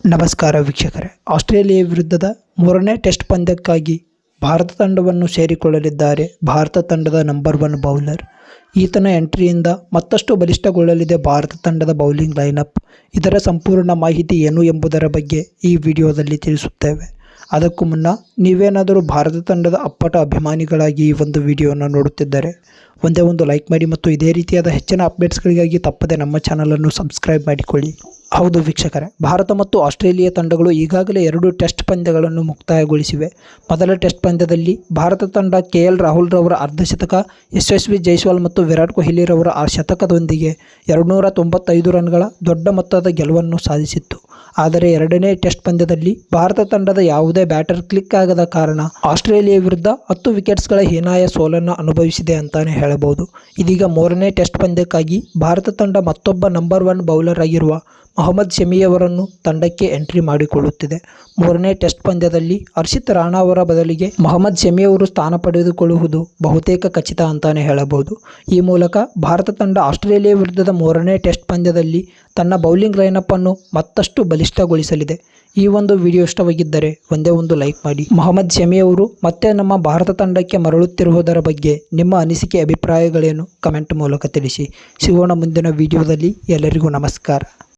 ನಮಸ್ಕಾರ ವೀಕ್ಷಕರೇ, ಆಸ್ಟ್ರೇಲಿಯಾ ವಿರುದ್ಧದ ಮೂರನೇ ಟೆಸ್ಟ್ ಪಂದ್ಯಕ್ಕಾಗಿ ಭಾರತ ತಂಡವನ್ನು ಸೇರಿಕೊಳ್ಳಲಿದ್ದಾರೆ ಭಾರತ ತಂಡದ ನಂಬರ್ 1 ಬೌಲರ್. ಈತನ ಎಂಟ್ರಿಯಿಂದ ಮತ್ತಷ್ಟು ಬಲಿಷ್ಠಗೊಳ್ಳಲಿದೆ ಭಾರತ ತಂಡದ ಬೌಲಿಂಗ್ ಲೈನಪ್. ಇದರ ಸಂಪೂರ್ಣ ಮಾಹಿತಿ ಏನು ಎಂಬುದರ ಬಗ್ಗೆ ಈ ವಿಡಿಯೋದಲ್ಲಿ ತಿಳಿಸುತ್ತೇವೆ. ಅದಕ್ಕೂ ಮುನ್ನ ನೀವೇನಾದರೂ ಭಾರತ ತಂಡದ ಅಪ್ಪಟ ಅಭಿಮಾನಿಗಳಾಗಿ ಈ ಒಂದು ವಿಡಿಯೋವನ್ನು ನೋಡುತ್ತಿದ್ದರೆ ಒಂದೇ ಒಂದು ಲೈಕ್ ಮಾಡಿ ಮತ್ತು ಇದೇ ರೀತಿಯಾದ ಹೆಚ್ಚಿನ ಅಪ್ಡೇಟ್ಸ್ಗಳಿಗಾಗಿ ತಪ್ಪದೆ ನಮ್ಮ ಚಾನಲನ್ನು ಸಬ್ಸ್ಕ್ರೈಬ್ ಮಾಡಿಕೊಳ್ಳಿ. ಹೌದು ವೀಕ್ಷಕರೇ, ಭಾರತ ಮತ್ತು ಆಸ್ಟ್ರೇಲಿಯಾ ತಂಡಗಳು ಈಗಾಗಲೇ 2 ಟೆಸ್ಟ್ ಪಂದ್ಯಗಳನ್ನು ಮುಕ್ತಾಯಗೊಳಿಸಿವೆ. ಮೊದಲ ಟೆಸ್ಟ್ ಪಂದ್ಯದಲ್ಲಿ ಭಾರತ ತಂಡ KL ರಾಹುಲ್ ರವರ ಅರ್ಧಶತಕ, ಯಶಸ್ವಿ ಜೈಸ್ವಾಲ್ ಮತ್ತು ವಿರಾಟ್ ಕೊಹ್ಲಿ ರವರ ಶತಕದೊಂದಿಗೆ 295 ರನ್ಗಳ ದೊಡ್ಡ ಮೊತ್ತದ ಗೆಲುವನ್ನು ಸಾಧಿಸಿತ್ತು. ಆದರೆ ಎರಡನೇ ಟೆಸ್ಟ್ ಪಂದ್ಯದಲ್ಲಿ ಭಾರತ ತಂಡದ ಯಾವುದೇ ಬ್ಯಾಟರ್ ಕ್ಲಿಕ್ ಆಗದ ಕಾರಣ ಆಸ್ಟ್ರೇಲಿಯಾ ವಿರುದ್ಧ 10 ವಿಕೆಟ್ಸ್ಗಳ ಹೀನಾಯ ಸೋಲನ್ನು ಅನುಭವಿಸಿದೆ ಅಂತಾನೆ ಹೇಳಬಹುದು. ಇದೀಗ ಮೂರನೇ ಟೆಸ್ಟ್ ಪಂದ್ಯಕ್ಕಾಗಿ ಭಾರತ ತಂಡ ಮತ್ತೊಬ್ಬ ನಂಬರ್ 1 ಬೌಲರ್ ಆಗಿರುವ ಮೊಹಮ್ಮದ್ ಶಮಿಯವರನ್ನು ತಂಡಕ್ಕೆ ಎಂಟ್ರಿ ಮಾಡಿಕೊಳ್ಳುತ್ತಿದೆ. ಮೂರನೇ ಟೆಸ್ಟ್ ಪಂದ್ಯದಲ್ಲಿ ಹರ್ಷಿತ್ ರಾಣಾ ಅವರ ಬದಲಿಗೆ ಮೊಹಮ್ಮದ್ ಶಮಿಯವರು ಸ್ಥಾನ ಪಡೆದುಕೊಳ್ಳುವುದು ಬಹುತೇಕ ಖಚಿತ ಅಂತಾನೆ ಹೇಳಬಹುದು. ಈ ಮೂಲಕ ಭಾರತ ತಂಡ ಆಸ್ಟ್ರೇಲಿಯಾ ವಿರುದ್ಧದ ಮೂರನೇ ಟೆಸ್ಟ್ ಪಂದ್ಯದಲ್ಲಿ ತನ್ನ ಬೌಲಿಂಗ್ ಲೈನಪ್ ಅನ್ನು ಮತ್ತಷ್ಟು ಬಲಿಷ್ಠಗೊಳಿಸಲಿದೆ. ಈ ಒಂದು ವಿಡಿಯೋ ಇಷ್ಟವಾಗಿದ್ದರೆ ಒಂದೇ ಒಂದು ಲೈಕ್ ಮಾಡಿ. ಮೊಹಮ್ಮದ್ ಶಮಿಯವರು ಮತ್ತೆ ನಮ್ಮ ಭಾರತ ತಂಡಕ್ಕೆ ಮರಳುತ್ತಿರುವುದರ ಬಗ್ಗೆ ನಿಮ್ಮ ಅನಿಸಿಕೆ ಅಭಿಪ್ರಾಯಗಳೇನು ಕಮೆಂಟ್ ಮೂಲಕ ತಿಳಿಸಿ. ಸಿಗೋಣ ಮುಂದಿನ ವಿಡಿಯೋದಲ್ಲಿ. ಎಲ್ಲರಿಗೂ ನಮಸ್ಕಾರ.